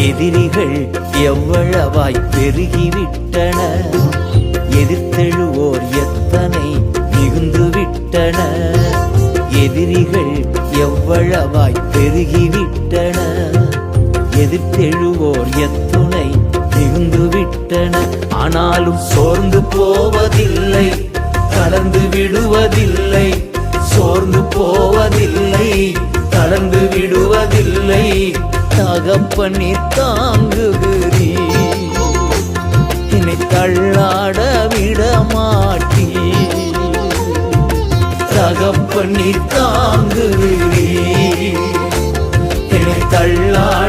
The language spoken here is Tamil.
எதிரிகள் எவ்வளவாய் பெருகிவிட்டன, எதிர்த்தெழுவோர் எத்தனை மிகுந்து விட்டன. எதிரிகள் எவ்வளவாய் பெருகிவிட்டன, எதிர்த்தெழுவோர் எத்துணை மிகுந்து விட்டன. ஆனாலும் சோர்ந்து போவதில்லை, தளர்ந்து விடுவதில்லை. சோர்ந்து போவதில்லை, தளர்ந்து விடுவதில்லை. தகப்பனே தாங்குகிறீ, என்னை தள்ளாட விட மாட்டீ. தகப்பனே தாங்குகிறீ, என்னை தள்ளாட